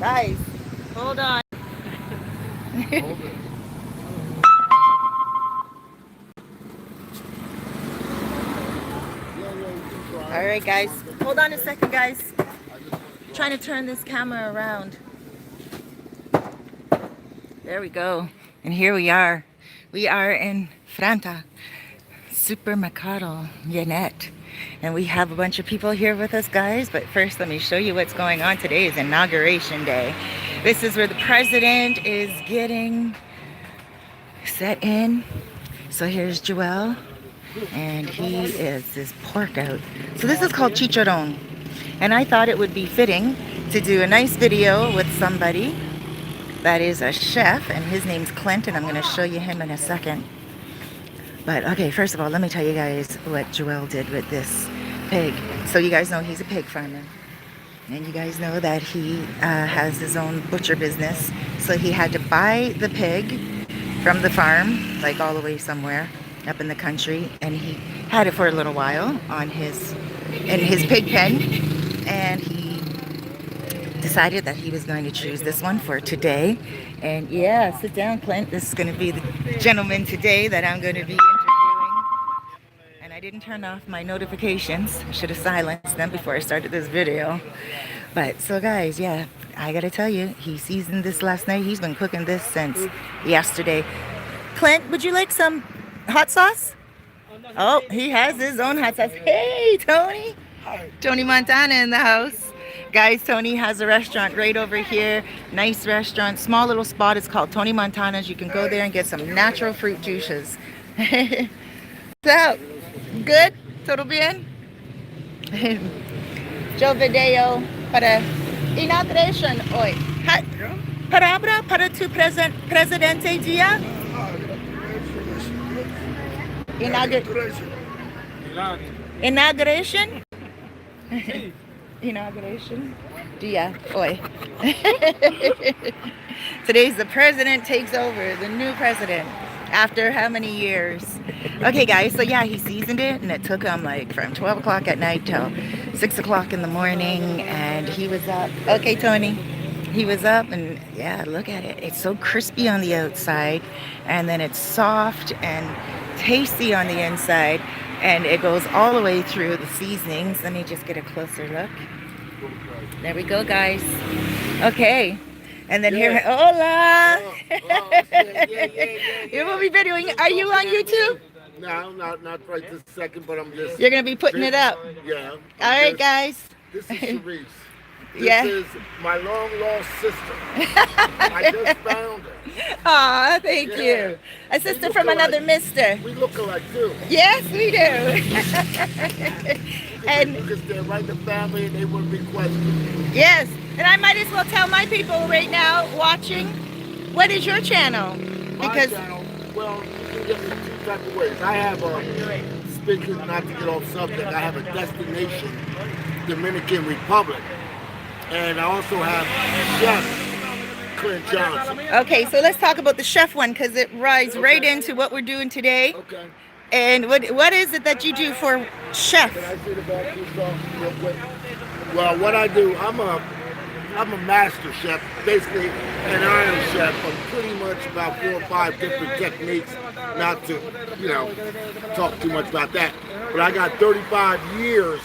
Guys, hold on. All right, guys. Hold on a second, guys. Trying to turn this camera around. There we go. And here we are. We are in Franta, Supermercado Yanet. And we have a bunch of people here with us, guys. But first, let me show you what's going on. Today is Inauguration Day. This is where the president is getting set in. So here's Joel. And he is this pork out. So this is called chicharron. And I thought it would be fitting to do a nice video with somebody that is a chef. And his name's Clint. And I'm going to show you him in a second. But okay, first of all, let me tell you guys what Joel did with this pig. So you guys know he's a pig farmer. And you guys know that he has his own butcher business. So he had to buy the pig from the farm, like all the way somewhere up in the country. And he had it for a little while in his pig pen. And he decided that he was going to choose this one for today. And yeah, sit down, Clint. This is going to be the gentleman today that I'm going to be interviewing. And I didn't turn off my notifications. I should have silenced them before I started this video. But so guys, yeah, I got to tell you, he seasoned this last night. He's been cooking this since yesterday. Clint, would you like some hot sauce? Oh, he has his own hot sauce. Hey, Tony. Hi. Tony Montana in the house. Guys, Tony has a restaurant right over here. Nice restaurant, small little spot. It's called Tony Montana's. You can go there and get some natural fruit juices. So, good? Todo bien? Yo video para inauguration hoy. Palabra para tu presidente dia? Inauguration? Inauguration dia hoy. Today's the president takes over, the new president, after how many years? Okay guys, so yeah, he seasoned it and it took him like from 12 o'clock at night till 6 o'clock in the morning, and he was up. Okay, Tony, he was up, and yeah, look at it. It's so crispy on the outside, and then it's soft and tasty on the inside. And it goes all the way through the seasonings. Let me just get a closer look. There we go, guys. Okay. And then here, hola. You will be videoing. Are you on YouTube? No, not right this second, but I'm just... You're going to be putting it up. Yeah. All right, guys. This is Cerise. Yeah. This is my long-lost sister. I just found her. Aw, thank you. A sister from another mister. We look alike, too. Yes, we do. And because they're right in the family and they wouldn't be questioned. yes, and I might as well tell my people right now watching, what is your channel? Because my channel, well, you can get me two types of ways. I have speaking, not to get off subject, I have a destination, Dominican Republic. And I also have Chef Clint Johnson. okay, so let's talk about the chef one, because it rides right into what we're doing today. Okay. And what is it that you do for chef? Can I see the back of yourself real quick? Well, what I do, I'm a master chef, basically an iron chef. I'm pretty much about 4 or 5 different techniques, not to, talk too much about that. But I got 35 years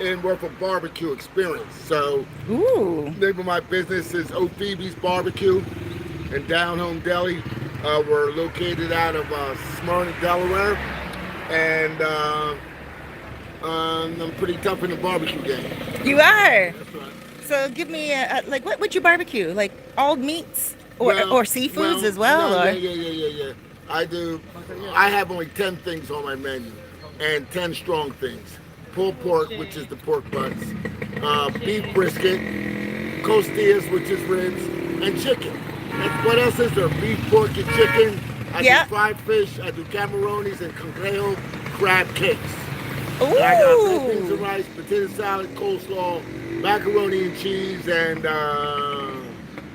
in worth of barbecue experience. So, name of my business is O'Phoebe's Barbecue and Down Home Deli. We're located out of Smyrna, Delaware, and I'm pretty tough in the barbecue game. You are. That's right. So give me like what would you barbecue? Like all meats or seafoods as well? No, or? Yeah. I have only 10 things on my menu, and 10 strong things. Pulled pork, which is the pork butts, beef brisket, costillas, which is ribs, and chicken. And what else is there? Beef, pork, and chicken. I do fried fish. I do camarones and congrejo crab cakes. Ooh. And I got red beans and rice, potato salad, coleslaw, macaroni and cheese, and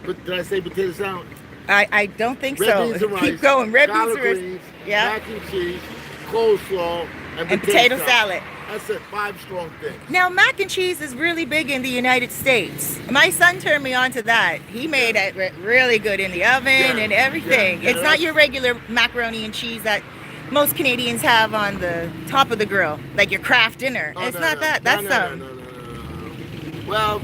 did I say potato salad? I don't think Red so. beans and rice, Keep going. Red beans collard and rice. greens, Yeah. mac and cheese, coleslaw, and And potato salad. I said 5 strong things. Now, mac and cheese is really big in the United States. My son turned me on to that. He made it really good in the oven and everything. It's not your regular macaroni and cheese that most Canadians have on the top of the grill, like your Kraft dinner. Oh, It's no, not no, that. no, That's no. Well,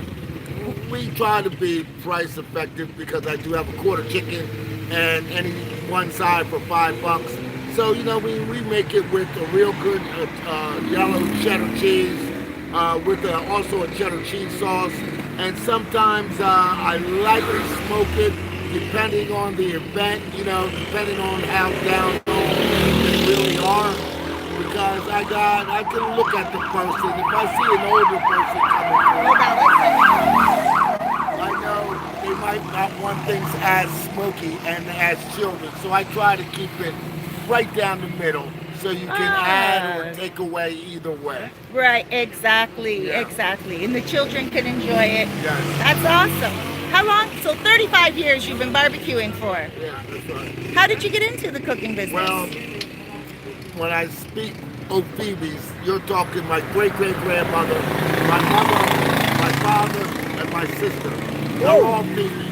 we try to be price effective because I do have a quarter chicken and any one side for $5. So, you know, we make it with a real good yellow cheddar cheese, with also a cheddar cheese sauce. And sometimes I lightly smoke it depending on the event, you know, depending on how down they really are. Because I can look at the person. If I see an older person coming through, I know they might not want things as smoky and as children. So I try to keep it right down the middle so you can add or take away either way. right, exactly, Yeah. exactly. And the children can enjoy it. Yes. That's awesome. How long? So 35 years you've been barbecuing for. Yeah, that's right. How did you get into the cooking business? Well, when I speak Phoebes, you're talking my great-great-grandmother, my mother, my father, and my sister. They're all Phoebes.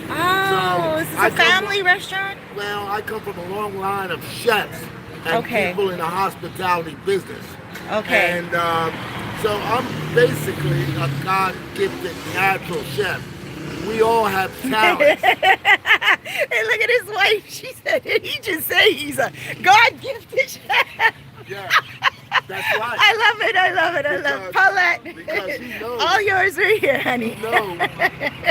Oh, So is this I a come family restaurant? Well, I come from a long line of chefs and Okay. people in the hospitality business. Okay. And so I'm basically a God-gifted natural chef. We all have talents. Hey, look at his wife. She said, did he just say he's a God-gifted chef? Yeah, that's right. I love it. I love it. I love it. Paulette. Because you know, All yours are here, honey. you know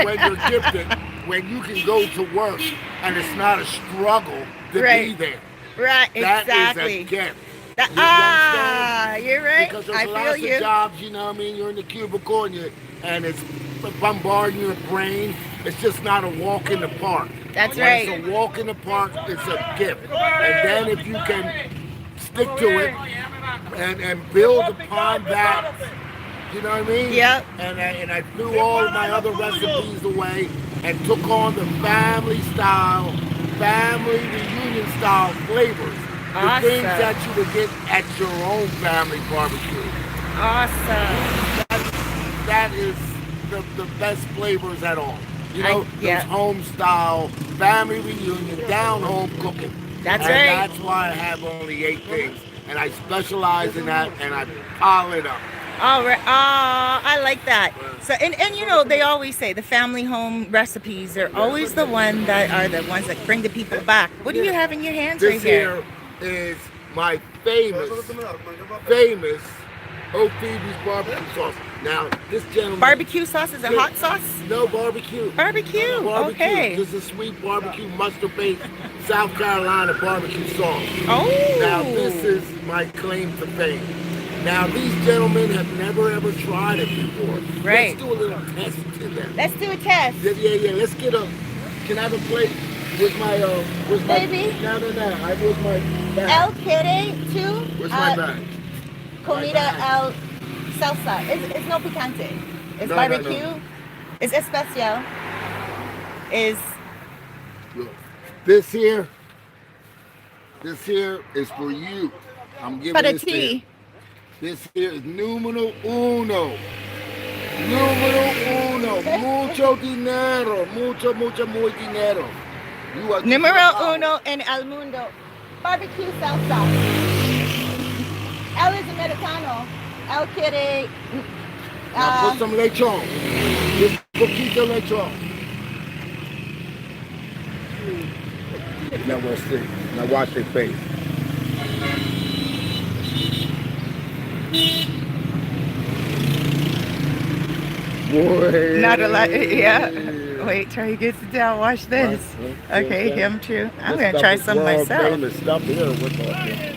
when you're gifted, when you can go to work and it's not a struggle to be there. Right, That exactly. is a gift. That- You understand? you're right. Because there's I feel lots you. of jobs, you know what I mean? You're in the cubicle and it's bombarding your brain. It's just not a walk in the park. That's When right. It's a walk in the park. It's a gift. And then if you can stick to it and build upon that, you know what I mean? Yep. And I threw all of my other recipes away and took on the family reunion style flavors. The things Awesome. that you would get at your own family barbecue. Awesome. That is the best flavors at all. You know, yeah. those home style, family reunion, down home cooking. That's and right. That's why I have only 8 things. And I specialize in that and I pile it up. All right. I like that. So, and you know, they always say the family home recipes are always the ones that bring the people back. What do you have in your hands This right here? here is my famous Phoebe's barbecue sauce. Now, this gentleman... Barbecue sauce is a hot sauce? No, barbecue. Barbecue. Okay. This is sweet barbecue mustard-based South Carolina barbecue sauce. Oh. Now, this is my claim to fame. Now, these gentlemen have never ever tried it before. Right. Let's do a little test to them. Let's do a test. Yeah. Let's get a... Can I have a plate? Where's my... Baby. No. Where's my bag? El quiere tu Where's my bag? comida el salsa. It's no picante. It's No. barbecue. It's especial. Is Look, this here is for you. I'm giving para this to you. ti. This here is numero uno. Mucho dinero. Muy dinero. You are Numero uno en el mundo. Barbecue salsa. Él es americano. Él quiere. Now put some lechon. Just poquito lechon. Now we'll see. Now watch their face. Boy. Not a lot. Yeah. Wait till he gets it down. Watch this. Okay, him too. I'm gonna try some myself. Famous stuff here we're talking.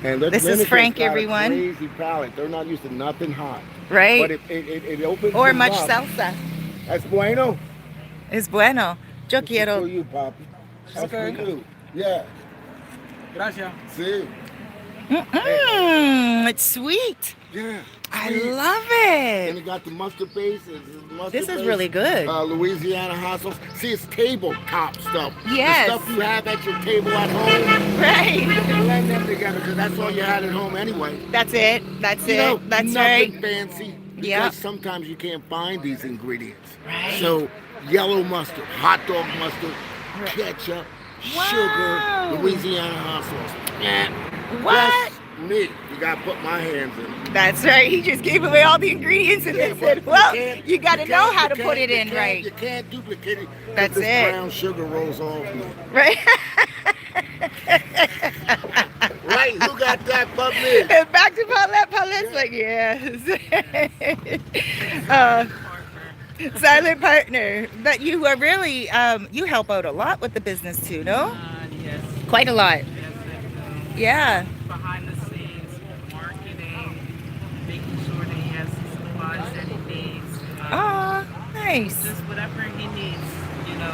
And This is Dominican's Frank, got a everyone. Crazy palate. They're not used to nothing hot. Right? But it opens Or them much up. salsa. That's bueno. Es bueno. Yo This is quiero. for you, Papi. That's for you. Yeah. Gracias. See? It's sweet. Yeah. I sweet. love And it. it got the mustard base. This is really good. Louisiana hot sauce. See, it's tabletop stuff. Yes. The stuff you have at your table at home. Right. You can blend them together because that's all you had at home anyway. That's it. That's You know, it. That's nothing right. fancy. Because Yep. sometimes you can't find these ingredients. Right. So, yellow mustard, hot dog mustard, Right. ketchup, Wow. sugar, Louisiana hot sauce. What? That's me. You gotta put my hands in it. That's right. He just gave away all the ingredients and Yeah, then but said, "Well, can't- you got to can't- know how to you put it can't- in right." You can't duplicate it. 'Cause That's this it. brown sugar rolls off me. Right. Right? Who got that but me? And back to Paulette's like, yes. Silent partner. But you are really, you help out a lot with the business too, no? Yes. Quite a lot. Yes, and Yeah. behind the scenes, marketing, making sure that he has the supplies that he needs. Oh, nice. Just whatever he needs,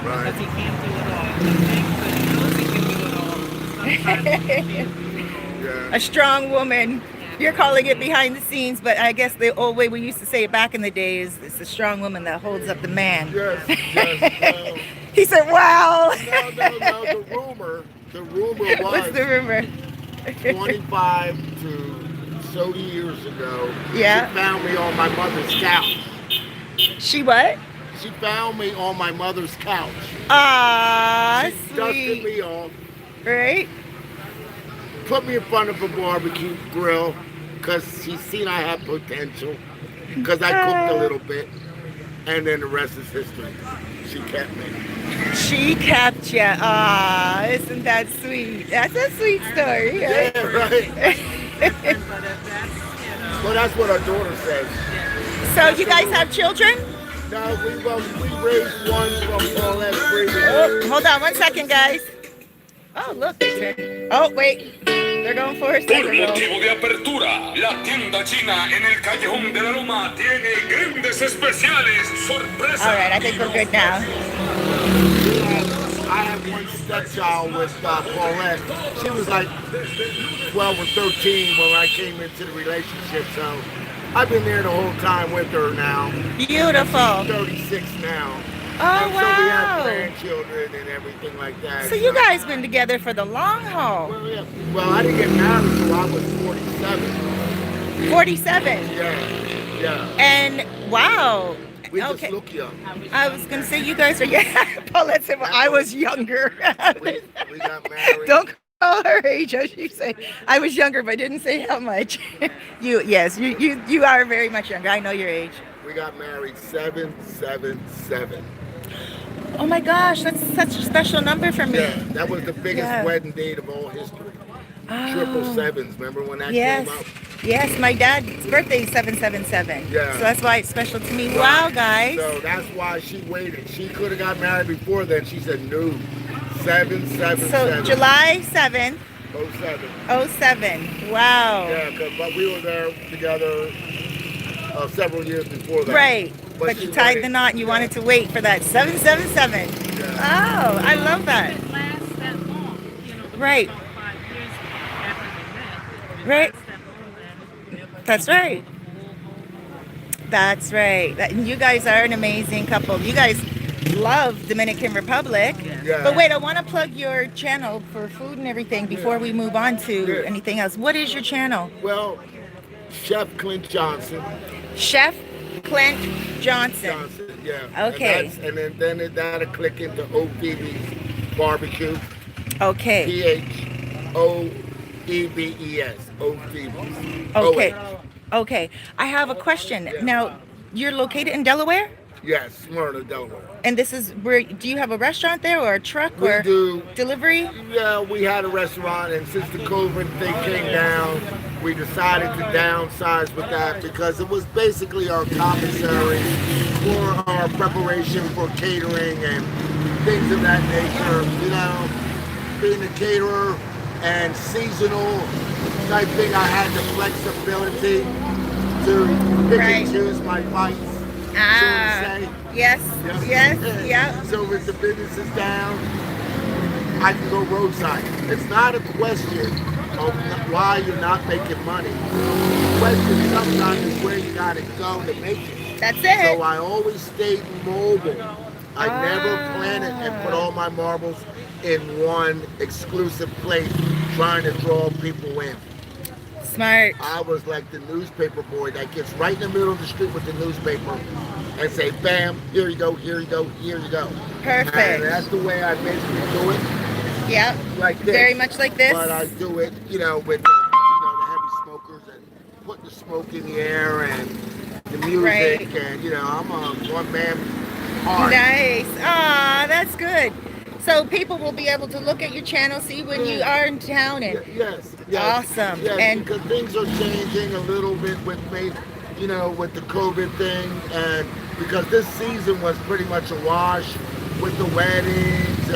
Right. because he can't do it all. He knows he can do it all. Sometimes he can't do it all. Yeah. A strong woman. You're calling it behind the scenes, but I guess the old way we used to say it back in the day is it's a strong woman that holds up the man. Yes. He said, wow. No. The rumor was What's the rumor? 25 to so years ago. Yeah. She found me on my mother's couch. She what? She found me on my mother's couch. Ah, She dusted sweet. me off, Right? put me in front of a barbecue grill because she seen I had potential because I cooked a little bit, and then the rest is history. She kept me. She kept you. Ah, isn't that sweet? That's a sweet story. Yeah, Right? right. But if that's, Well, that's what our daughter says. So you guys have children? No, we raised one from Paulette Freeman. Oh, hold on 1 second, guys. Oh, look. they turned- Oh, wait. They're going for a Por second roll. motivo de apertura, la tienda china en el Callejón de la Loma tiene grandes especiales, sorpresas. All right, I think we're good now. I had one stepchild with Paulette. She was like 12 or 13 when I came into the relationship, so I've been there the whole time with her now. Beautiful. 36 now. Oh, And so we have wow. grandchildren and everything like that. So you guys been together for the long haul. Well, yeah. Well, I didn't get married until I was 47. 47. Yeah. And wow. We just Okay. look young. I was gonna say you guys are Paulette said, well, I was younger. We got married. Don't call her age, as you say. I was younger, but didn't say how much. You are very much younger. I know your age. We got married 777. Oh my gosh, that's such a special number for me. Yeah, that was the biggest Yeah. wedding date of all history. Oh. 777s. Remember when that Yes. came out? Yes, my dad's birthday is 777. Yeah. So that's why it's special to me. Wow, guys. So that's why she waited. She could have got married before then. She said no. 777. So July 7th, 07. 07. Wow. Yeah, but we were there together several years before that. Right. But she you tied waited. the knot and you wanted to wait for that 777. Yeah. Oh, I love that. It lasts that long, Right. 5 years after they met. It Right. lasts that long, then That's right. That's right. And you guys are an amazing couple. You guys love Dominican Republic. Yeah. But wait, I want to plug your channel for food and everything before we move on to Yeah. anything else. What is your channel? Well, Chef Clint Johnson. Chef Clint Johnson. Johnson, yeah. Okay. And then that'll click into O'Phoebe's Barbecue. Okay. P-H-O-E-B-E-S. O'Phoebe's. Okay. O-H. Okay. I have a question. Now, you're located in Delaware? Yes, Smyrna, Delaware. And this is where, do you have a restaurant there or a truck We or do. delivery? Yeah, we had a restaurant, and since the COVID thing came down, we decided to downsize with that because it was basically our commissary for our preparation for catering and things of that nature. You know, being a caterer and seasonal type thing, I had the flexibility to pick Right. and choose my bites. Ah, So to say. yes, yes, yeah. So if the business is down, I can go roadside. It's not a question of why you're not making money, question sometimes is where you gotta go to make it. That's it. So I always stayed mobile. I never planned it and put all my marbles in one exclusive place trying to draw people in. Smart. I was like the newspaper boy that gets right in the middle of the street with the newspaper and say, bam, here you go, here you go, here you go. Perfect. And that's the way I basically do it. Yep. Like this. Very much like this. But I do it, with the heavy smokers and putting the smoke in the air and the music. Right. And, I'm a one-man art. Nice. Ah, that's good. So people will be able to look at your channel, see when you are in town, and Yes. awesome. Yes, And because things are changing a little bit with me, with the COVID thing, and because this season was pretty much a wash with the weddings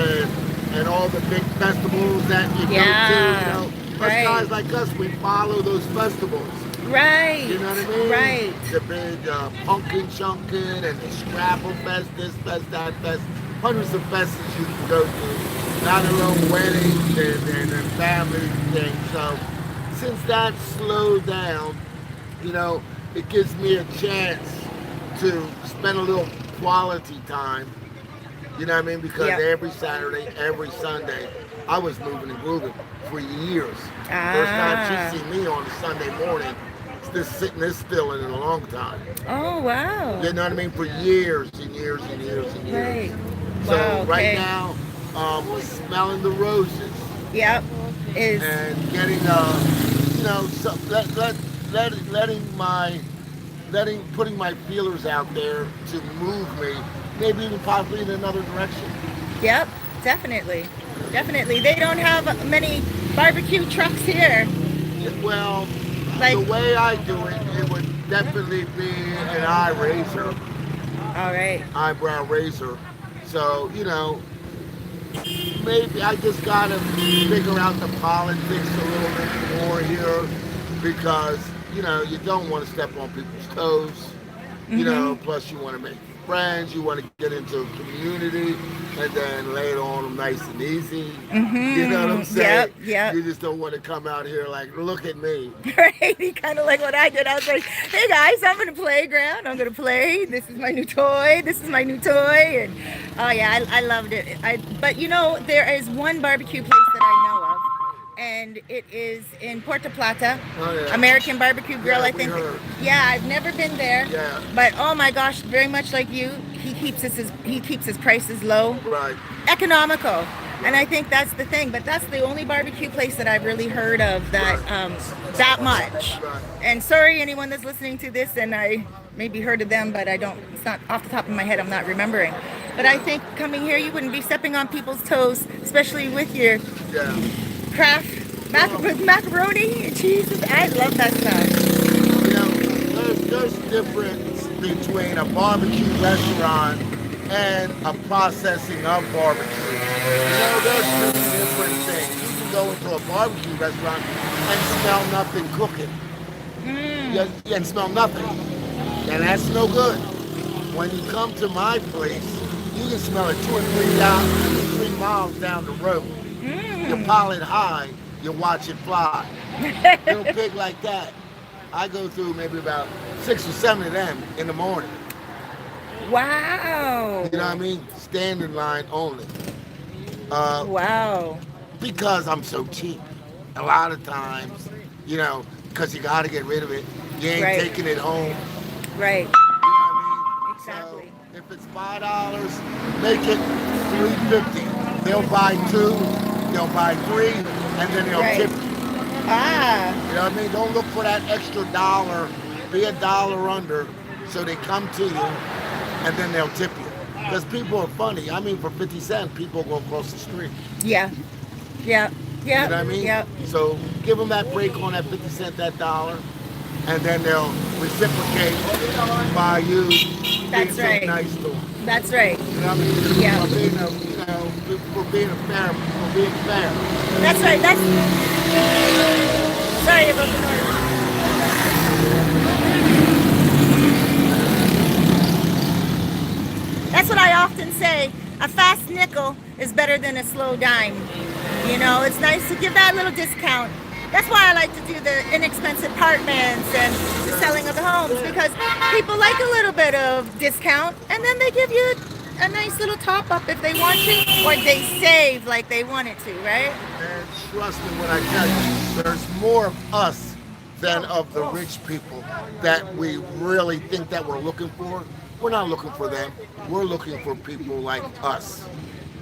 and all the big festivals that you go to. Us guys like us, we follow those festivals. right, You know what I mean? right. The big pumpkin chunkin' and the Scrapple Fest, this fest, that fest. Hundreds of fests you can go to. Not alone weddings and family things. So since that slowed down, it gives me a chance to spend a little quality time. You know what I mean? Because every Saturday, every Sunday, I was moving and grooving for years. First time she see me on a Sunday morning, sitting this still in a long time. Oh, wow. You know what I mean? For years and years and years and years. Right. So Wow, right okay. now, smelling the roses Yep. Is and getting putting my feelers out there to move me, maybe even possibly in another direction. Yep, definitely. Definitely. They don't have many barbecue trucks here. Well, Like, the way I do it, it would definitely be an all right. eyebrow razor. So, maybe I just gotta figure out the politics a little bit more here because, you don't want to step on people's toes. Plus you want to make friends, you want to get into a community and then lay it on them nice and easy. You know what I'm saying? Yep. You just don't want to come out here like, look at me. Right, kind of like what I did. I was like, hey guys, I'm in the playground. I'm going to play. This is my new toy. This is my new toy. And oh yeah, I loved it. But there is one barbecue place that I know of. And it is in Puerto Plata, Oh, yeah. American Barbecue Grill, Yeah, I we think. heard. Yeah, I've never been there. Yeah. But oh my gosh, very much like you, he keeps his prices low, Right. economical, and I think that's the thing. But that's the only barbecue place that I've really heard of that that much. Right. And sorry, anyone that's listening to this, and I maybe heard of them, but I don't. It's not off the top of my head. I'm not remembering. But I think coming here, you wouldn't be stepping on people's toes, especially with your Yeah. craft macaroni and cheese. I love that stuff. There's difference between a barbecue restaurant and a processing of barbecue. There's two different things. You can go into a barbecue restaurant and smell nothing cooking. And smell nothing. And that's no good. When you come to my place, you can smell it 2 or 3 miles down the road. You pile it high, you watch it fly. Little pig like that. I go through maybe about 6 or 7 of them in the morning. Wow. You know what I mean? Stand in line only. Wow. Because I'm so cheap. A lot of times, because you got to get rid of it. You ain't Right. taking it home. Right. You know what I mean? Exactly. So if it's $5, make it $3.50. They'll buy 2, they'll buy 3, and then they'll Right. tip you. Ah. You know what I mean? Don't look for that extra dollar. Be $1 under so they come to you and then they'll tip you. Because people are funny. I mean, for 50 cents, people go across the street. Yeah. Yeah. Yeah. You know what I mean? Yeah. So give them that break on that 50 cent, that dollar, and then they'll reciprocate by you That's being right. so nice to them. That's right. You know what I mean? Yeah. For being fair. That's right. That's. Sorry about the noise. That's what I often say. A fast nickel is better than a slow dime. It's nice to give that little discount. That's why I like to do the inexpensive apartments and the selling of the homes, because people like a little bit of discount, and then they give you a nice little top up if they want to, or they save like they wanted to, right? And trust me when I tell you, there's more of us than of the rich people that we really think that we're looking for. We're not looking for them. We're looking for people like us.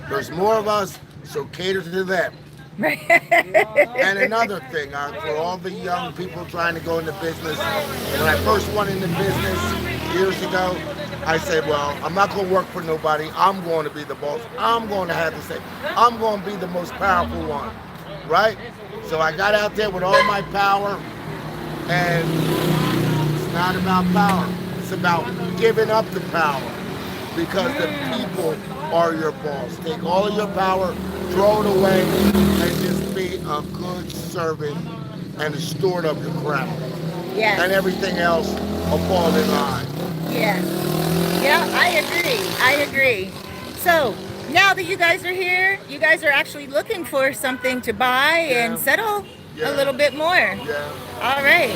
There's more of us, so cater to them. Right. And another thing, for all the young people trying to go into business, when I first went into business years ago, I said, well, I'm not going to work for nobody. I'm going to be the boss. I'm going to have to say, I'm going to be the most powerful one, right? So I got out there with all my power, and it's not about power. It's about giving up the power, because the people are your boss. Take all of your power, throw it away, and just be a good servant and a steward of your craft. Yeah. And everything else will fall in line. Yeah. Yeah, I agree. So now that you guys are here, you guys are actually looking for something to buy and settle a little bit more. Yeah. All right.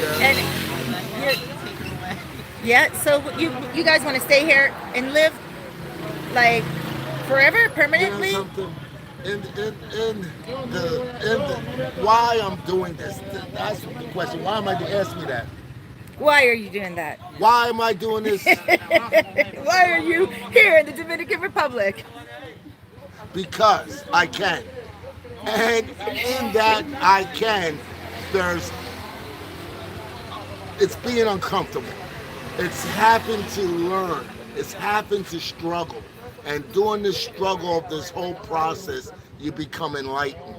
Yeah. And so you guys want to stay here and live like forever, permanently? You know something? In the why I'm doing this? That's the question. Why am I asking me that? Why are you doing that? Why am I doing this? Why are you here in the Dominican Republic? Because I can. And in that I can, it's being uncomfortable. It's having to learn. It's having to struggle. And during the struggle of this whole process, you become enlightened.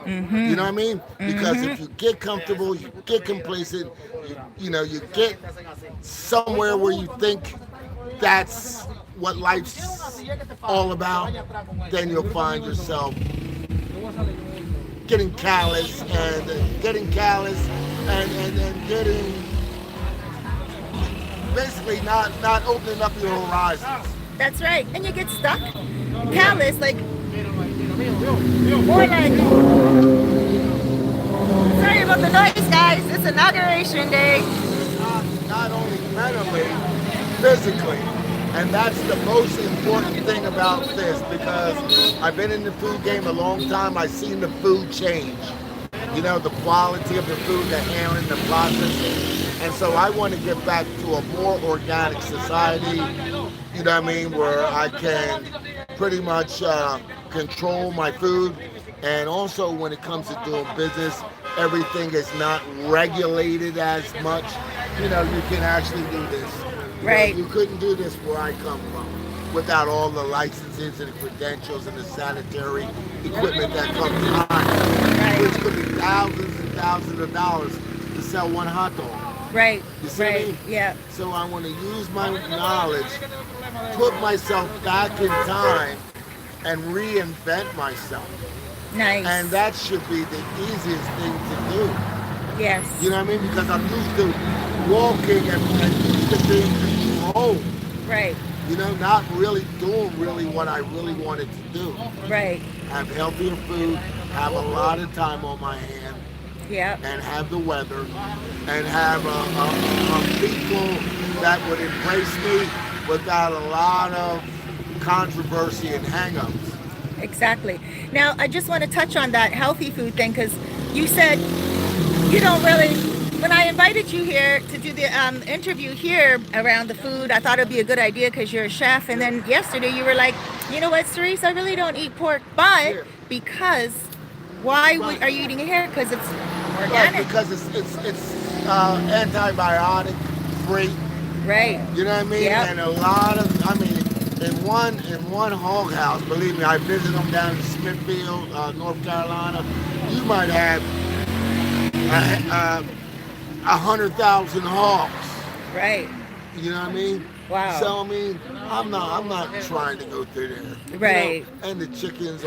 Mm-hmm. You know what I mean? Because if you get comfortable, you get complacent, you get somewhere where you think that's what life's all about, then you'll find yourself getting callous and getting basically not opening up your horizons. That's right. And you get stuck, callous, like, more like, sorry about the noise, guys. It's Inauguration Day. Not only mentally, physically. And that's the most important thing about this, because I've been in the food game a long time. I've seen the food change. You know, the quality of the food, the handling, the processing. And so I want to get back to a more organic society, you know what I mean, where I can pretty much control my food. And also when it comes to doing business, everything is not regulated as much. You know, you can actually do this. Right. You couldn't do this where I come from without all the licenses and the credentials and the sanitary equipment that comes behind, which could be thousands and thousands of dollars to sell one hot dog. Right. You see what I mean? Yeah. So I want to use my knowledge, put myself back in time, and reinvent myself. Nice. And that should be the easiest thing to do. Yes. You know what I mean? Because I'm used to walking and used to being controlled. Right. You know, not really doing what I really wanted to do. Right. Have healthier food, have a lot of time on my hand, Yeah. and have the weather, and have people that would embrace me without a lot of controversy and hang-ups. Exactly. Now, I just want to touch on that healthy food thing, because you said you don't really, when I invited you here to do the interview here around the food, I thought it'd be a good idea because you're a chef. And then yesterday you were like, you know what, Cerise, I really don't eat pork, but because, why are you eating it here? Because it's organic. Right, because it's antibiotic free. Right. You know what I mean? Yep. And a lot of, I mean, in one hog house, believe me, I visited them down in Smithfield, North Carolina. You might have 100,000 hogs. Right. You know what I mean? Wow. So I mean, I'm not trying to go through there. Right. You know? And the chickens,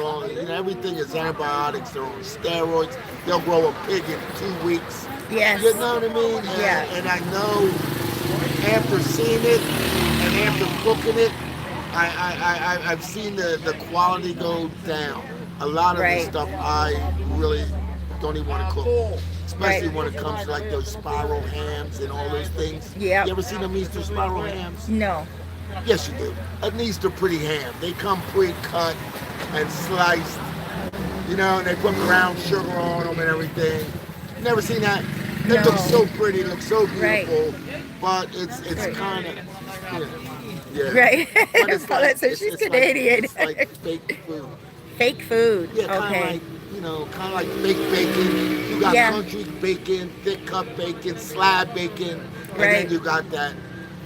everything is antibiotics. They're on steroids. They'll grow a pig in 2 weeks. Yes. You know what I mean? And, Yeah. And I know after seeing it and after cooking it, I've seen the quality go down. A lot of the stuff I really don't even want to cook. Especially Right. when it comes to like those spiral hams and all those things. Yep. You ever seen them Easter spiral hams? No. Yes, you do. An Easter pretty ham. They come pre-cut and sliced. You know, and they put brown sugar on them and everything. Never seen that? They No. look so pretty, look so Right. beautiful, but it's Right. kind of, yeah. Right. But it's like, So she's it's Canadian. Like, it's like fake food. Fake food. Yeah, kind of Okay. like, kind of like fake bacon. You got Yeah. country bacon, thick cut bacon, slab bacon, and Right. then you got that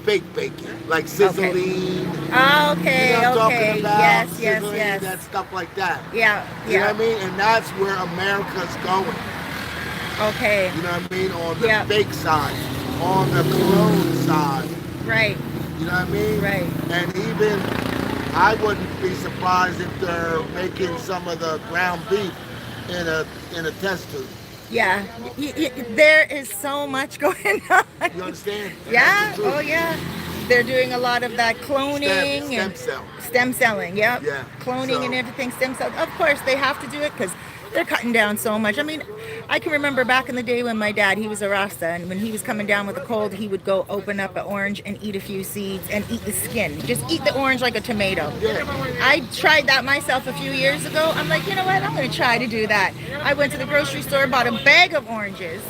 fake bacon, like sizzling. Oh, okay. You know what I'm Okay. talking about? Yes. Yes. Sizzling, Yes. that stuff like that. Yeah. You know Yeah. what I mean? And that's where America's going. Okay. You know what I mean? On the Yeah. fake side, on the clone side. Right. You know what I mean? Right. And even I wouldn't be surprised if they're making some of the ground beef in a test tube. Yeah. There is so much going on. You understand? And Yeah. that's the truth. Oh, yeah. They're doing a lot of that cloning Stem and cell. stem selling. Yep. Yeah. Cloning So- and everything. Stem cell. Of course, they have to do it because they're cutting down so much. I mean, I can remember back in the day when my dad, he was a Rasta, and when he was coming down with a cold, he would go open up an orange and eat a few seeds and eat the skin. Just eat the orange like a tomato. Yeah. I tried that myself a few years ago. I'm like, you know what? I'm going to try to do that. I went to the grocery store, bought a bag of oranges,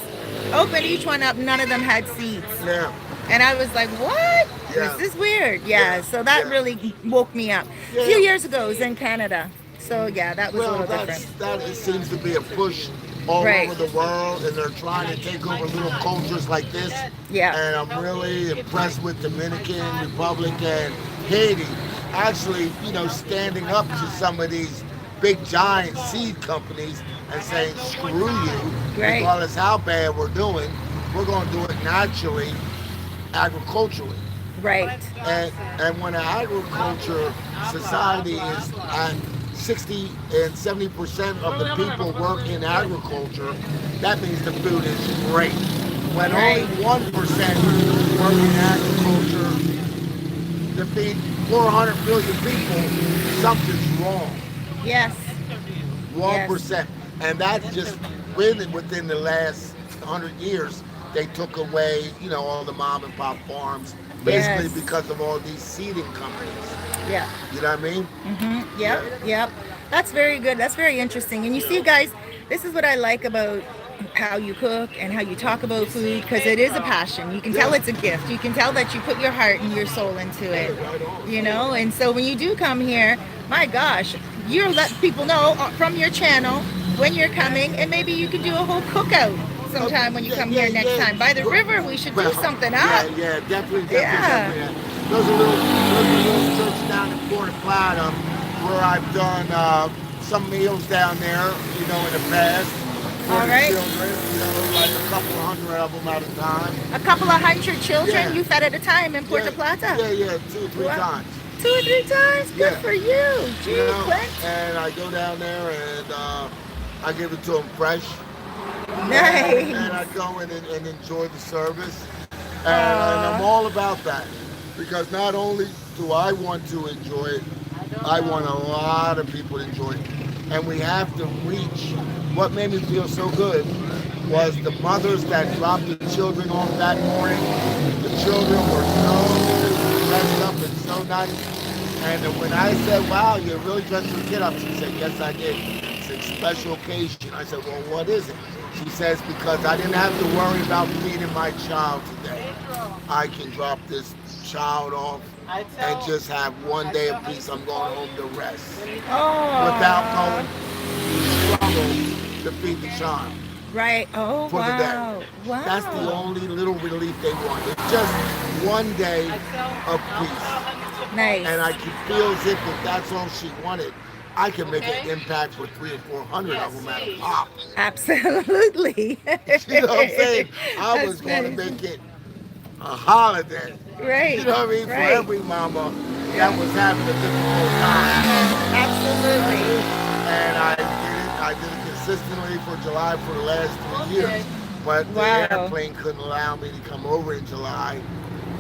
opened each one up. None of them had seeds. Yeah. And I was like, what? Yeah. This is weird. Yeah. So that Yeah. really woke me up. Yeah. A few years ago, it was in Canada. So yeah, that was a Well, little different. that it seems to be a push all Right. over the world, and they're trying to take over little cultures like this. Yeah. And I'm really impressed with Dominican Republic and Haiti actually, standing up to some of these big giant seed companies and saying, screw you, Right. regardless how bad we're doing, we're going to do it naturally, agriculturally. Right. And when an agriculture society is at 60 and 70% of the people work in agriculture, that means the food is great. When Right. only 1% work in agriculture to feed 400 million people, something's wrong. Yes. 1%. And that's just really within the last 100 years. They took away, all the mom and pop farms, basically Yes. because of all these seeding companies. Yeah. You know what I mean? Yep. Yep. That's very good. That's very interesting. And you see, guys, this is what I like about how you cook and how you talk about food, because it is a passion. You can tell it's a gift. You can tell that you put your heart and your soul into it. And so when you do come here, my gosh, you're let people know from your channel when you're coming, and maybe you can do a whole cookout sometime when you come here next time. By the river, we should do something up. Yeah, definitely. Yeah. There's a little church down in Puerto Plata where I've done some meals down there, in the past. For All the right. children, like a couple hundred of them at a time. A couple of hundred children Yeah. you fed at a time in Puerto Plata. Yeah, 2 or 3 Wow. times. 2 or 3 times? Good Yeah. for you. Gee, Clint. And I go down there and I give it to them fresh. Nice. And I go in and enjoy the service. And I'm all about that. Because not only do I want to enjoy it, I want a lot of people to enjoy it. And we have to reach. What made me feel so good was the mothers that dropped the children off that morning. The children were so dressed up and so nice. And when I said, wow, you really dressed your kid up, she said, yes, I did. It's a special occasion. I said, well, what is it? She says, because I didn't have to worry about feeding my child today. I can drop this child off and just have one day of peace. I'm going home to rest without going to struggle to feed the child Right. Oh, for the wow. day. Wow. That's the only little relief they want. It's just one day of peace. Nice. And I can feel as if that's all she wanted, I can make an impact with 300 or 400 of them at a pop. Absolutely. You know what I'm saying? I was That's going to nice. make it a holiday. Right. You know what I mean? Right. For every mama that was having a difficult time. Absolutely. And I did it consistently for July for the last 3 years. But the Wow. airplane couldn't allow me to come over in July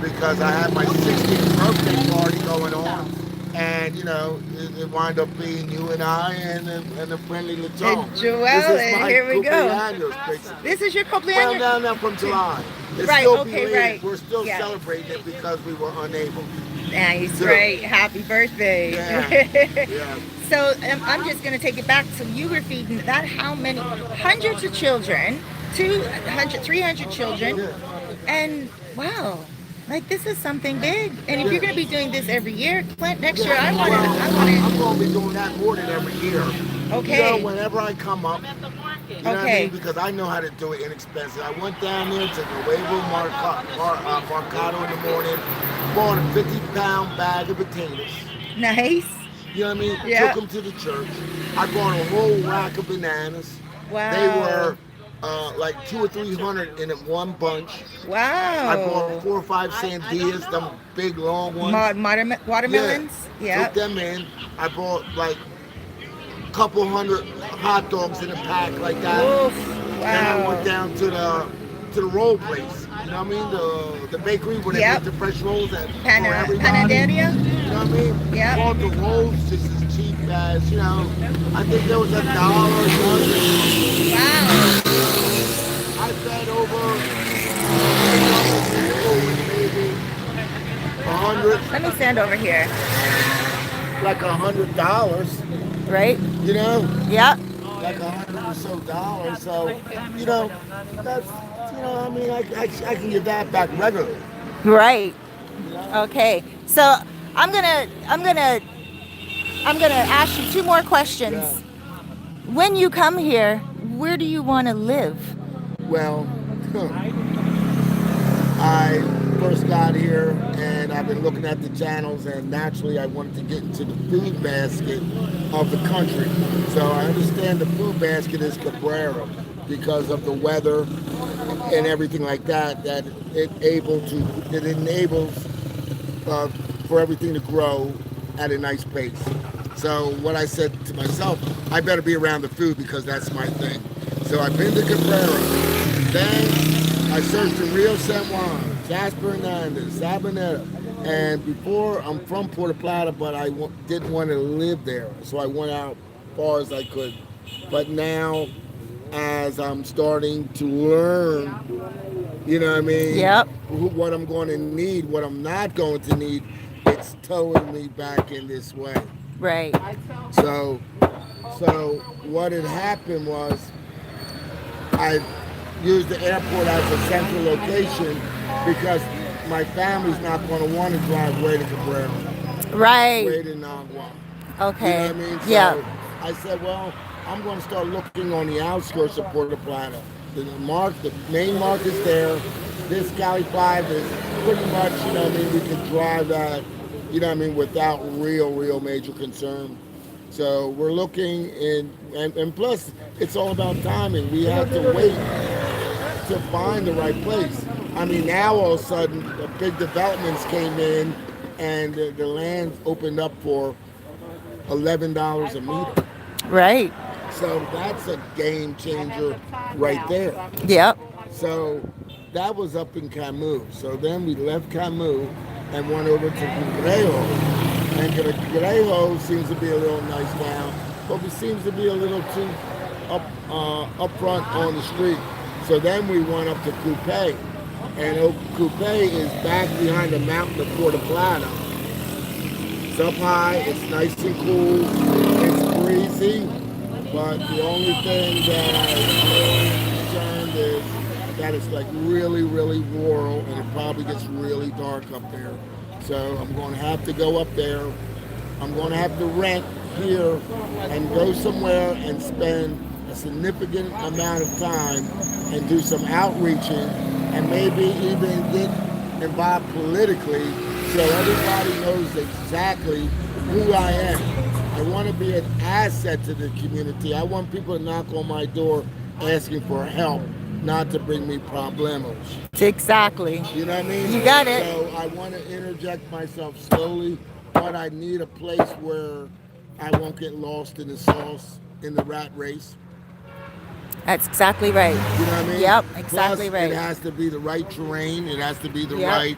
because I had my 60th birthday party going on. And, it wind up being you and I and a friendly Laton. And This Joelle, is and my here we go. cumpleaños, basically. This is your Well, cumpleaños? now from July. It's Right, still okay, belated. right. We're still Yeah. celebrating it because we were unable. Nice, Yeah. right. Happy birthday. Yeah. Yeah. So I'm just going to take it back. So you were feeding that how many? Hundreds of children, 200, 300 children. Yeah. And wow, like this is something big. And if you're going to be doing this every year, Clint, next year I want I'm going to be doing that more than every year. Okay. Whenever I come up, you know what I Okay. mean? Because I know how to do it inexpensive. I went down there to Nuevo Mercado in the morning, bought a 50-pound bag of potatoes. Nice. You know what I mean? Yeah. Took them to the church. I bought a whole rack of bananas. Wow. They were like 200 or 300 in one bunch. Wow. I bought 4 or 5 sandillas, them big long ones. Watermelons. Yeah. Took them in. I bought like a couple hundred hot dogs in a pack like that. Oof. Then I Wow. went down to the roll place. You know what I mean? The bakery where they Yep. make the fresh rolls for everybody. Panaderia. You know what I mean? Yep. Bought the rolls just as cheap as, I think there was $1 a dozen. Wow. I fed over maybe 100, Let me stand over here. like $100, Right? Yep. like $100 or so dollars. So, that's, I mean, I can get that back regularly. Right. Okay. So I'm gonna ask you 2 more questions. Yeah. When you come here, where do you want to live? Well, I first got here and I've been looking at the channels, and naturally I wanted to get into the food basket of the country. So I understand the food basket is Cabarete because of the weather and everything like that, that it enables for everything to grow at a nice pace. So what I said to myself, I better be around the food because that's my thing. So I've been to Cabarete. Then I searched in Rio San Juan, Jasper Hernandez, Sabaneta. And before, I'm from Puerto Plata, but I didn't want to live there. So I went out as far as I could. But now, as I'm starting to learn, you know what I mean? Yep. What I'm going to need, what I'm not going to need, it's towing me back in this way. Right. So what had happened was I used the airport as a central location because my family's not going to want to drive way to Cabarete, Right. way to Nagua. Okay. You know what I mean? So Yeah. I said, well, I'm going to start looking on the outskirts of Puerto Plata. The main market's there. This Cali 5 is pretty much, we can drive that, without real major concern. So we're looking and plus it's all about timing. We have to wait to find the right place. I mean, now all of a sudden the big developments came in and the land opened up for $11 a meter. Right. So that's a game changer right there. Yep. So that was up in Camus. So then we left Camus and went over to Cangrejo. And Cangrejo seems to be a little nice now, but it seems to be a little too up front on the street. So then we went up to Coupe. And Coupe is back behind the mountain of Puerto Plata. It's up high, it's nice and cool, it's breezy. But the only thing that I'm concerned is that it's like really rural and it probably gets really dark up there. So I'm going to have to go up there. I'm going to have to rent here and go somewhere and spend a significant amount of time and do some outreaching and maybe even get involved politically so everybody knows exactly who I am. I want to be an asset to the community. I want people to knock on my door asking for help, not to bring me problemos. Exactly. You know what I mean? You got it. So I want to interject myself slowly, but I need a place where I won't get lost in the sauce, in the rat race. That's exactly right. You know what I mean? Yep, exactly Plus, right. It has to be the right terrain. It has to be the Yep. right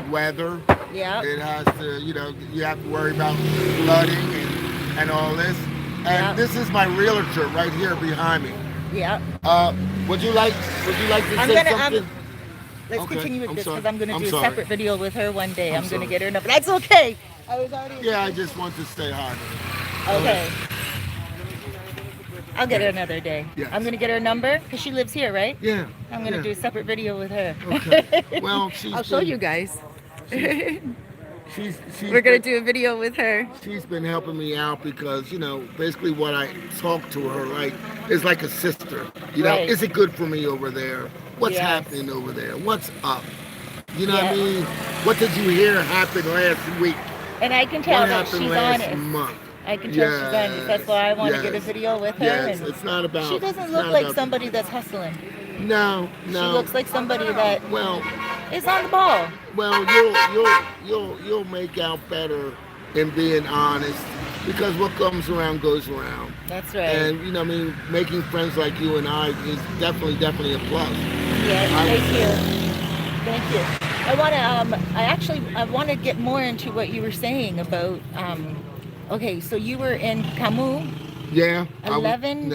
weather. Yeah. It has to, you have to worry about flooding and all this. And Yeah. this is my realtor right here behind me. Yeah. Uh, would you like to I'm say gonna something? let's Okay, continue with I'm this sorry. because I'm gonna I'm do a sorry. separate video with her one day. I'm I'm gonna sorry. get her number. That's okay. I was already. Yeah, I just want to say hi. Okay. I'll get her another day. Yes. I'm gonna get her number because she lives here, right? Yeah. I'm gonna yeah. do a separate video with her. Okay. Well, I'll show you guys. She's We're gonna do a video with her. She's been helping me out because, basically what I talk to her like is like a sister. Right. Is it good for me over there? What's Yes. happening over there? What's up? You know what I Yes. mean? What did you hear happen last week? And I can tell What that happened she's last honest. month? I can tell she's honest. That's why I want to get a Yes. video with her. Yes, And it's not about. she doesn't it's look not like about- somebody that's hustling. No, She no. looks like somebody that Well, is on the ball. Well, you'll make out better in being honest because what comes around goes around. That's right. And making friends like you and I is definitely a plus. Yes, thank you. Thank you. I want to get more into what you were saying about okay, so you were in Camus. Yeah. 11?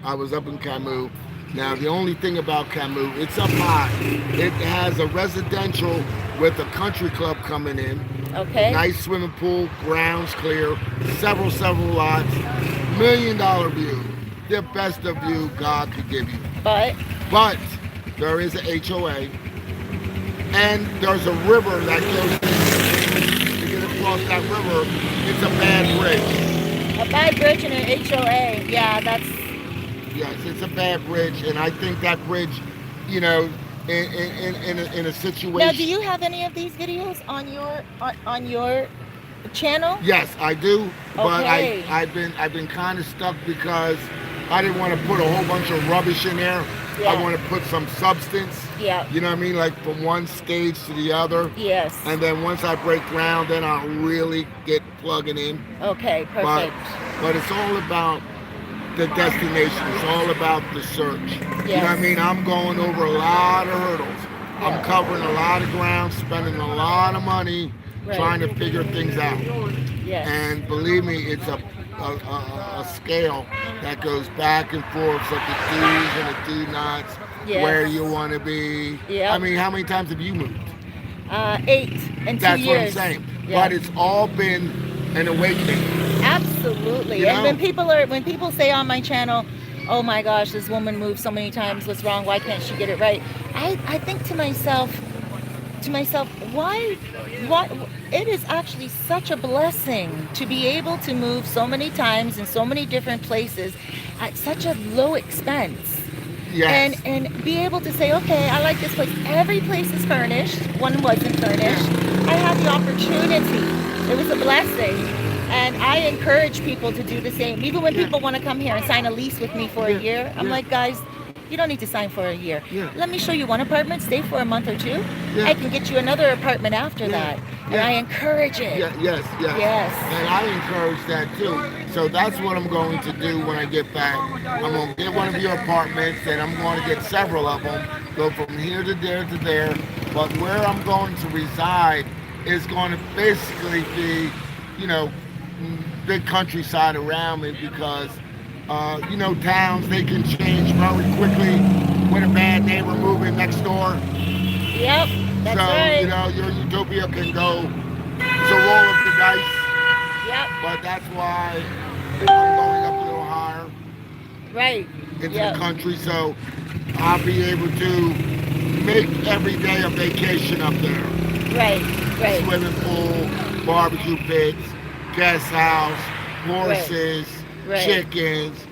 I was up in Camus. Now the only thing about Camus, it's up high. It has a residential with a country club coming in. Okay. Nice swimming pool, grounds clear, several lots, $1 million view. The best of view God could give you. But there is a HOA, and there's a river that goes to get across that river. It's a bad bridge. a bad bridge and an HOA. Yeah, that's Yes, it's a bad bridge, and I think that bridge, in a situation. Now, do you have any of these videos on your channel? Yes, I do, but Okay. I've been kind of stuck because I didn't want to put a whole bunch of rubbish in there. Yeah. I want to put some substance. Yeah. You know what I mean? Like from one stage to the other. Yes. And then once I break ground, then I'll really get plugging in. Okay, But perfect. but it's all about the destination. It's all about the search. You know what I Yes. mean? I'm going over a lot of hurdles. Yeah. I'm covering a lot of ground, spending a lot of money Right. trying to figure things out. Yes. And believe me, it's a scale that goes back and forth, so the do's and the do nots, Yes. where you want to be. Yeah. I mean, how many times have you moved? 8 and 2 That's years. what I'm saying. Yeah. But it's all been an awakening. Absolutely. You And know? when people say on my channel, "Oh my gosh, this woman moved so many times. What's wrong? Why can't she get it right?" I think to myself, why it is actually such a blessing to be able to move so many times in so many different places at such a low expense. Yes. And be able to say, okay, I like this place. Every place is furnished. One wasn't furnished. I had the opportunity. It was a blessing. And I encourage people to do the same. Even when people want to come here and sign a lease with me for a year, I'm like, guys, you don't need to sign for a year. Yeah. Let me show you one apartment, stay for a month or two. Yeah. I can get you another apartment after that. And Yeah. I encourage it. Yes. Yes. And I encourage that too. So that's what I'm going to do when I get back. I'm going to get one of your apartments, and I'm going to get several of them, go from here to there to there. But where I'm going to reside is going to basically be, big countryside around me because, towns, they can change very quickly with a bad neighbor moving next door. Yep, that's So, right. your utopia can go, it's a roll of the dice, Yep, but that's why I'm going up a little higher right. into Yep. the country, so I'll be able to make every day a vacation up there. Right. Swimming pool, barbecue pits, guest house, horses, Right. chickens,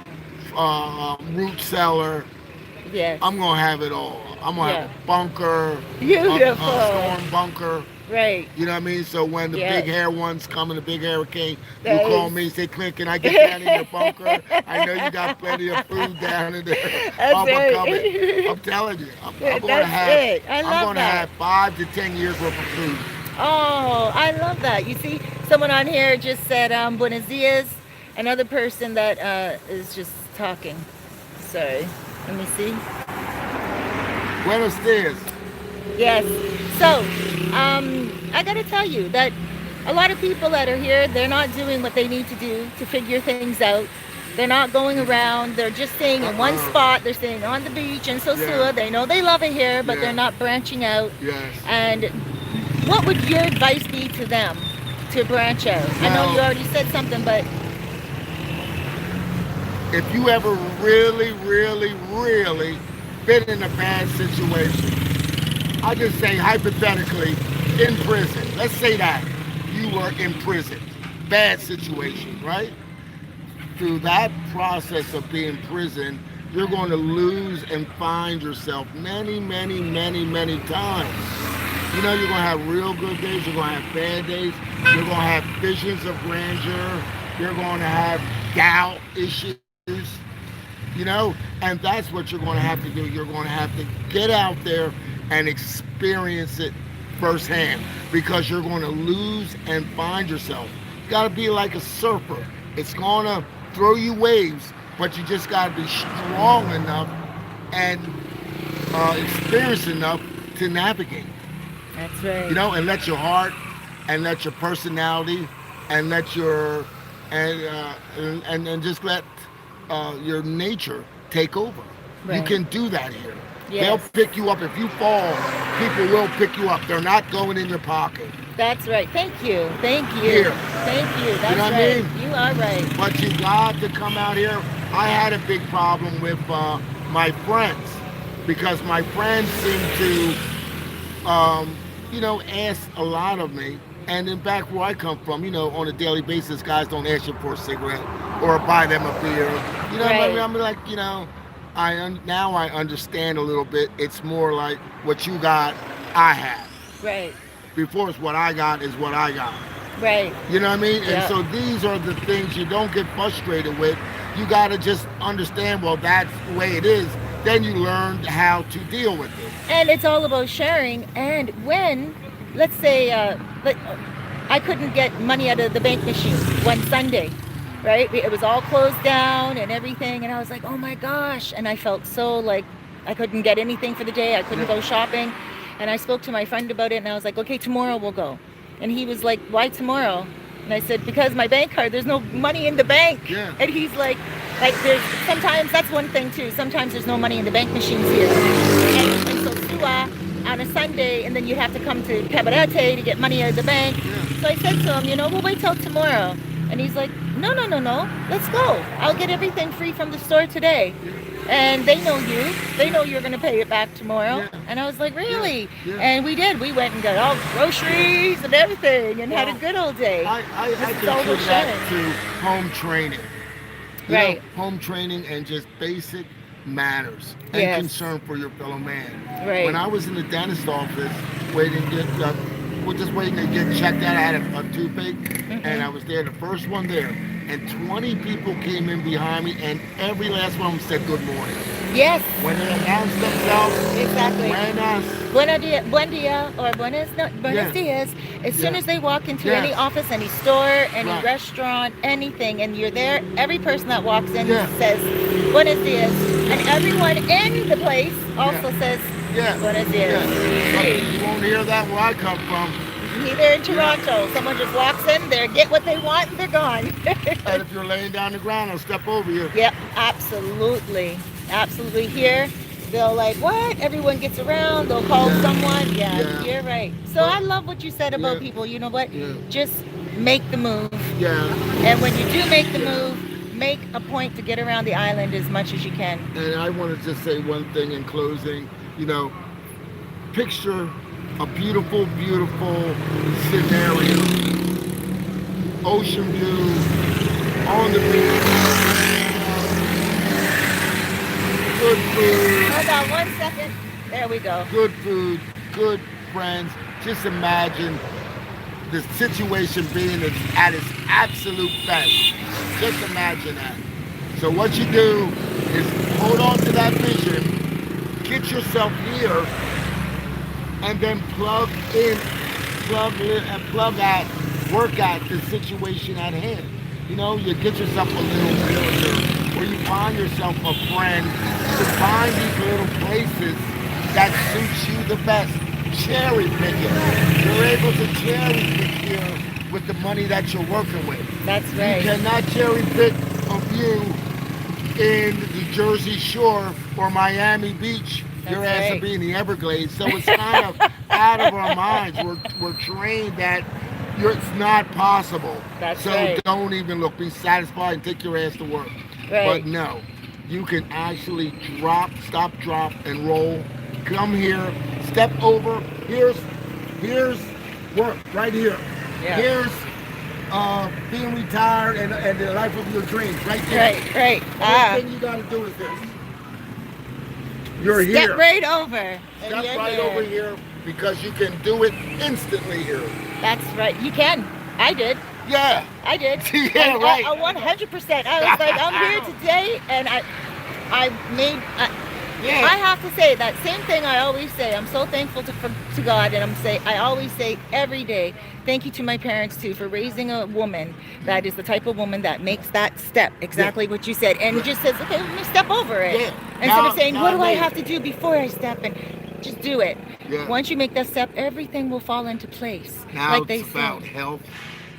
root cellar. Yes. I'm gonna have it all. I'm gonna have a bunker, Beautiful. a storm bunker. Right. You know what I mean? So when the Yes. big hair one's coming, the big hurricane, you That call is- me, say, Clint, can I get down in your bunker? I know you got plenty of food down in there. That's I'm right. coming. I'm telling you. I'm gonna That's have it. I I'm love gonna that. have 5 to 10 years worth of food. Oh, I love that. You see, someone on here just said Buenos dias. Another person that is just talking. Sorry. Let me see. Buenos dias. Yes. So, I gotta tell you that a lot of people that are here, they're not doing what they need to do to figure things out. They're not going around. They're just staying in one spot. They're staying on the beach in Sosua. Yeah. They know they love it here, but Yeah. they're not branching out. Yes. And what would your advice be to them to branch out? I know Well- you already said something, but If you ever really, really, really been in a bad situation, I just say hypothetically, in prison. Let's say that you were in prison, bad situation, right? Through that process of being in prison, you're going to lose and find yourself many, many, many, many times. You know, you're going to have real good days, you're going to have bad days, you're going to have visions of grandeur, you're going to have doubt issues, you know, and that's what you're going to have to do. You're going to have to get out there and experience it firsthand, because you're going to lose and find yourself. You got to be like a surfer. It's going to throw you waves, but you just got to be strong enough and experienced enough to navigate. that's right. You know, and let your heart and let your personality and let your and just let your nature take over. You Right. can do that here. Yes. They'll pick you up. If you fall, people will pick you up. They're not going in your pocket. That's right. Thank you. Thank you. Here. Thank you. That's know what I right. mean? You are right. But you got to come out here. I had a big problem with my friends, because my friends seem to, you know, ask a lot of me. And in back where I come from, you know, on a daily basis, guys don't ask you for a cigarette or buy them a beer. You know, Right. I'm like, you know, now I understand a little bit. It's more like what you got, I have. Right. Before it's what I got is what I got. Right. You know what I mean? Yeah. And so these are the things you don't get frustrated with. You got to just understand, well, that's the way it is. Then you learn how to deal with it. And it's all about sharing. And when, let's say, I couldn't get money out of the bank machine one Sunday, right? It was all closed down and everything. And I was like, oh my gosh. And I felt so like I couldn't get anything for the day. I couldn't go shopping. And I spoke to my friend about it, and I was like, okay, tomorrow we'll go. And he was like, why tomorrow? And I said, because my bank card, there's no money in the bank. Yeah. And he's like there's sometimes, that's one thing too, sometimes there's no money in the bank machines here. And so Sosua on a Sunday, and then you have to come to Cabarete to get money out of the bank. Yeah. So I said to him, you know, we'll wait till tomorrow. And he's like, no, let's go. I'll get everything free from the store today. And they know you. They know you're going to pay it back tomorrow. Yeah. And I was like, really? Yeah. And we did. We went and got all groceries and everything and had a Well, good old day. I This is all consider we're that sharing. to home training. You know, Right. home training and just basic manners and Yes. concern for your fellow man. Right. When I was in the dentist office waiting to get, just waiting to get checked out, I had a toothache, and I was there, the first one there, and 20 people came in behind me, and every last one of them said good morning. Yes, When they announced themselves, exactly. buenas, Buen dia or buenos Yeah. dias. As soon Yeah. as they walk into Yes. any office, any store, any Right. restaurant, anything, and you're there, every person that walks in Yeah. says buenos dias, and everyone in the place also says yeah, buenos dias. yeah. You won't hear that where I come from. Either in Toronto, someone just walks in, they get what they want, and they're gone. And if you're laying down the ground, I'll step over you. Yep, absolutely. Absolutely. Here, they'll like, what? Everyone gets around, they'll call Yeah. someone. Yeah, Yeah. you're right. So I love what you said about Yeah. people. You know what? Yeah. Just make the move. Yeah. And when you do make the move, make a point to get around the island as much as you can. And I want to just say one thing in closing. You know, picture a beautiful, beautiful scenario. Ocean view, on the beach, good food, Hold on 1 second. There we go. good food, good friends. Just imagine the situation being at its absolute best. Just imagine that. So what you do is hold on to that vision, get yourself here, and then plug at, work at the situation at hand. You know, you get yourself a little realtor, or you find yourself a friend, to find these little places that suits you the best. cherry pick it. You're able to cherry pick here with the money that you're working with. That's right. You cannot cherry pick a view in the Jersey Shore or Miami Beach. Your That's ass right. will be in the Everglades. So it's kind of out of our minds. We're trained that it's not possible. That's so right. don't even look. Be satisfied and take your ass to work. Right. But no, you can actually stop, drop, and roll. Come here, step over. Here's work right here. Yeah. Here's being retired and the life of your dreams right there. Right. Everything you got to do is this. You're here. Step right over. and Step you're right here. over here because you can do it instantly here. That's right. You can. I did. Yeah. I did. Yeah, And right. 100%. I was like, I'm here today, and I made. Yeah. I have to say that same thing I always say. I'm so thankful to God, and I always say every day, thank you to my parents too for raising a woman that is the type of woman that makes that step, exactly what you said, and just says, okay, let me step over it. Yeah. Instead of saying, Now what do I I have to do before I step, and just do it. Yeah. Once you make that step, everything will fall into place. Now like they it's about say. health.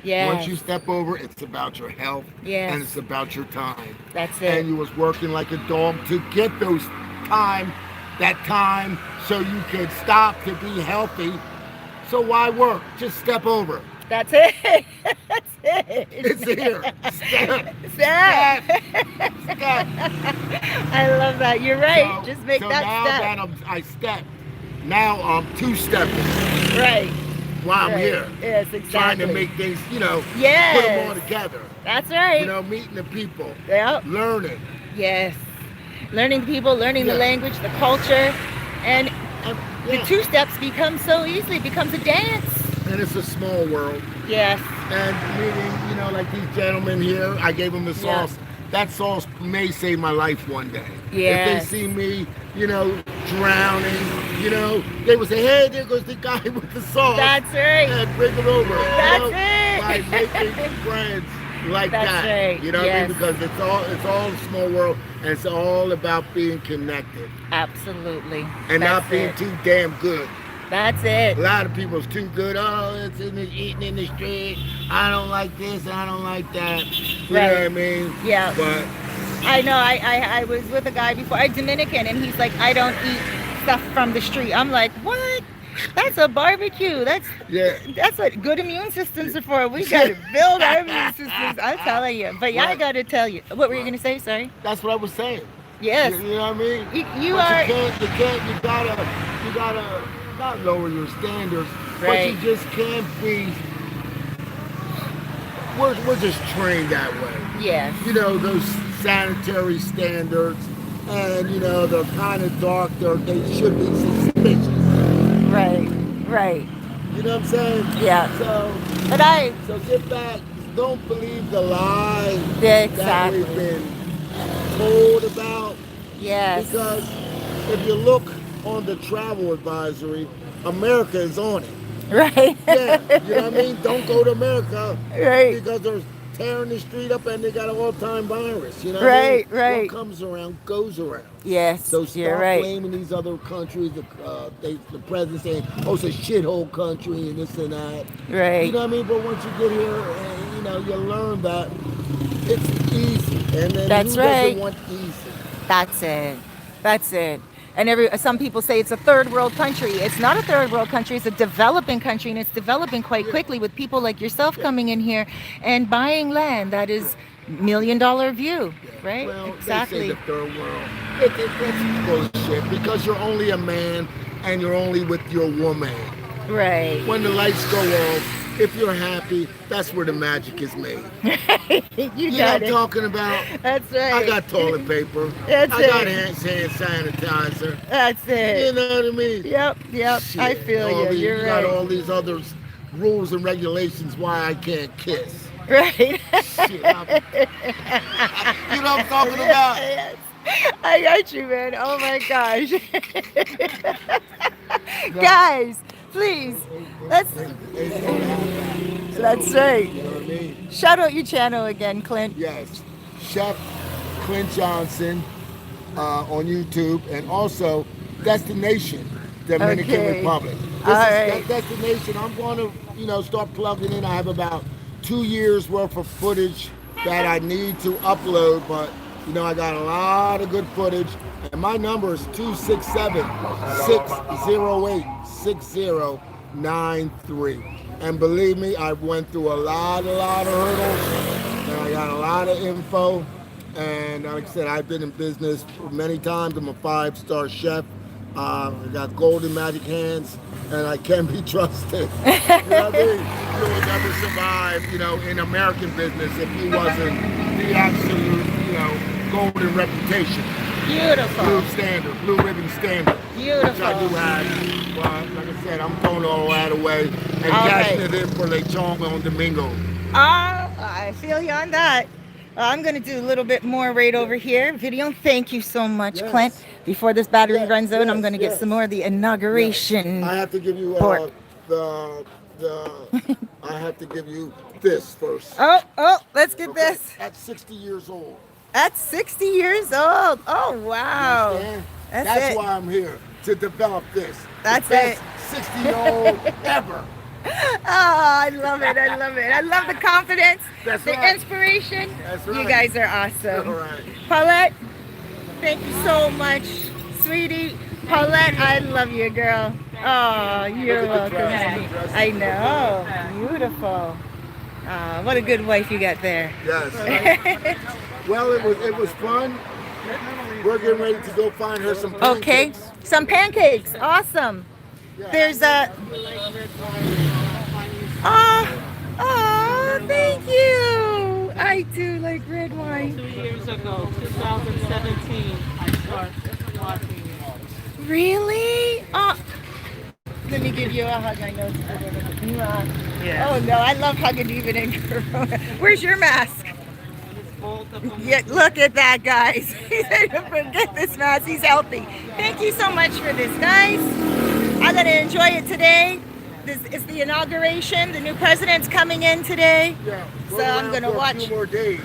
Yes. Once you step over, it's about your health. Yes. And it's about your time. That's it. And you was working like a dog to get that time so you could stop to be healthy. So why work? Just step over. That's it. That's it. It's here. Step. Step. Step. I love that. You're right. So- Just make so that now step. that I step, now I'm two-stepping Right. while I'm Right. here. Yes, exactly. Trying to make things, put them Yes. all together. That's right. Meeting the people, Yep. learning. Yes. Learning the people, learning the Yeah. language, the culture, and the Yeah. two steps become so easily. It becomes a dance. And it's a small world. Yes. And meeting, like these gentlemen here, I gave them the Yeah. sauce. That sauce may save my life one day. Yes. If they see me, drowning, they would say, hey, there goes the guy with the sauce. That's right. And bring it over. That's it. By making friends like That's that. right. You know what I mean? Yes. Because it's all a small world, and it's all about being connected. Absolutely. And That's not being it. too damn good. That's it. A lot of people's too good. Oh, it's eating in the street. I don't like this. I don't like that. You know what I Right. mean? Yeah. But I know. I was with a guy before. I'm Dominican, and he's like, I don't eat stuff from the street. I'm like, what? That's a barbecue. That's what good immune systems are for. We got to build our immune systems. I'm telling you. But yeah, I Right. got to tell you. What were you going to say? Sorry. that's what I was saying. Yes. You know what I mean? You But are. you gotta not lower your standards, Right. but you just can't be. We're just trained that way. Yes. Those sanitary standards, and they're kind of dark. They should be suspicious. Right. Right. You know what I'm saying? Yeah. So get back. Don't believe the lies Yeah, that exactly. we've been told about. Yes. Because if you look on the travel advisory, America is on it. Right. Yeah, you know what I mean? Don't go to America Right. because they're tearing the street up and they got an all-time virus. You know Right, what I mean? right. What comes around goes around. Yes. So stop You're right. blaming these other countries. The president saying, "Oh, it's a shithole country and this and that." Right. You know what I mean? But once you get here, and you learn that it's easy, and then That's who right. doesn't want easy? That's it. That's it. And some people say it's a third world country. It's not a third world country. It's a developing country, and it's developing quite quickly with people like yourself coming in here and buying land that is $1 million view, right? Well, Exactly. they say the third world. That's bullshit because you're only a man and you're only with your woman. Right. When the lights go off, if you're happy, that's where the magic is made. You You know got what I'm it. talking about? That's right. I got toilet paper. That's I got it. hand sanitizer. That's it. You know what I mean? Yep. I Shit. feel All you. these- You're you right. got all these other rules and regulations why I can't kiss. Right. Shit, you know what I'm talking about? Yes. I got you, man. Oh my gosh. Guys, please. That's right. You know what I mean? Shout out your channel again, Clint. Yes. Chef Clint Johnson on YouTube, and also Destination Dominican Okay. Republic. This All is right. that destination. I'm going to, start plugging in. I have about 2 years worth of footage that I need to upload, but I got a lot of good footage. And my number is 267-608-6093. And believe me, I went through a lot of hurdles, and I got a lot of info. And like I said, I've been in business many times. I'm a 5-star chef. I got golden magic hands, and I can be trusted. You know what I mean? You would never survive, in American business if you wasn't the absolute, golden reputation. Beautiful. Blue ribbon standard. Beautiful. Which I do have. But like I said, I'm throwing all that away and cashing it in for Lechon on Domingo. I feel you on that. I'm going to do a little bit more right over here. Video. Thank you so much, Yes. Clint. Before this battery runs out, I'm yes, going to get some more of the inauguration. I have to give you pork. I have to give you this first. Oh, let's get this. At 60 years old. At 60 years old. Oh, wow. Understand? That's That's it. why I'm here, to develop this. That's the best it. 60-year-old ever. Oh, I love it. I love it. I love the confidence, That's the right. inspiration. That's You right. guys are awesome. All right. Paulette, thank you so much, sweetie. Paulette, I love you, girl. Oh, you're Look at the welcome, dress. honey. The dress is I know. Beautiful. What a good wife you got there. Yes. Well, it was fun. We're getting ready to go find her some pancakes. Okay, some pancakes. Awesome. There's a. Oh, thank you. I do like red wine. 2 years ago, 2017, I started watching it. Really? Oh, let me give you a hug. I know it's Yeah. Oh no, I love hugging even in Corona. Where's your mask? Both of them. Yeah, look at that, guys. Forget this mask. He's healthy. Thank you so much for this, guys. I'm gonna enjoy it today. This is the inauguration. The new president's coming in today. Yeah. So we're I'm around gonna for watch. a few more days.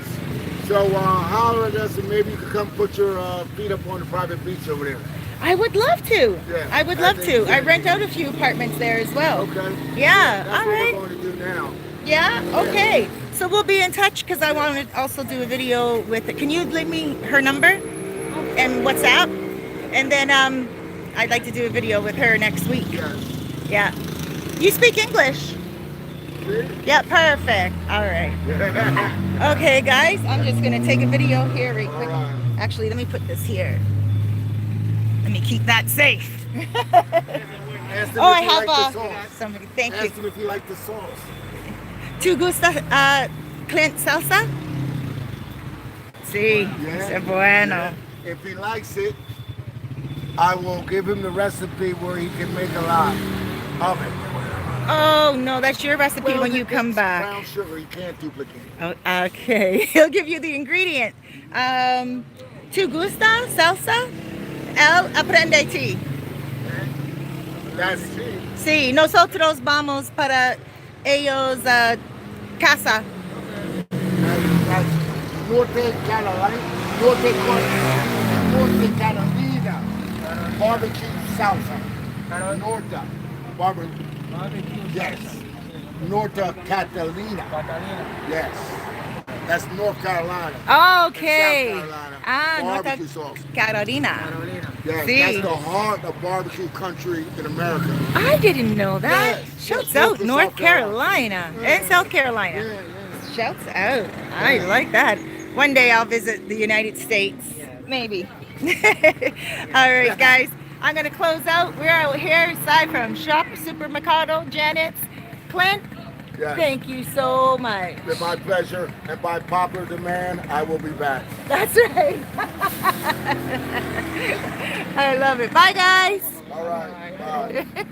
So holler at us, and maybe you can come put your feet up on the private beach over there. I would love to. Yeah, I would I love think to. I so. rent out a few apartments there as well. Okay. Yeah. That's All what right. we're going to do now. Yeah. Okay. So we'll be in touch because I want to also do a video with it. Can you leave me her number and WhatsApp? And then I'd like to do a video with her next week. Yes. Yeah. You speak English? See? Yeah. Perfect. All right. Okay, guys. I'm just gonna take a video here right quick. All right. Actually, let me put this here. Let me keep that safe. Ask them Oh, if I you have like the sauce. somebody. Thank you. Ask them if you like the sauce. ¿Tu gusta Clint salsa? Sí, Yeah. es bueno. If he likes it, I will give him the recipe where he can make a lot of it. Oh, no, that's your recipe Well, when you it's come back. Brown sugar, you can't duplicate. Oh, okay, he'll give you the ingredient. ¿Tu gusta salsa? Él aprende ti. That's it. Sí, nosotros vamos para ellos casa. That's Norte Carolina, Norte Carolina barbecue salsa. Norte barbecue. Yes. Norte Catalina. Yes. That's North Carolina. Okay. South Carolina. North Barbecue sauce. Carolina. Yes, Sí. that's the heart of barbecue country in America. I didn't know that. Yes, Shouts yes, out North North and South Carolina. Carolina and South Carolina. Yeah, yeah. Shouts out. I like that. One day I'll visit the United States. Maybe. All right, guys. I'm going to close out. We're out here aside from Shop Supermercado, Janet's, Clint. Yes. Thank you so much. It's my pleasure, and by popular demand, I will be back. That's right. I love it. Bye, guys. All right. Bye.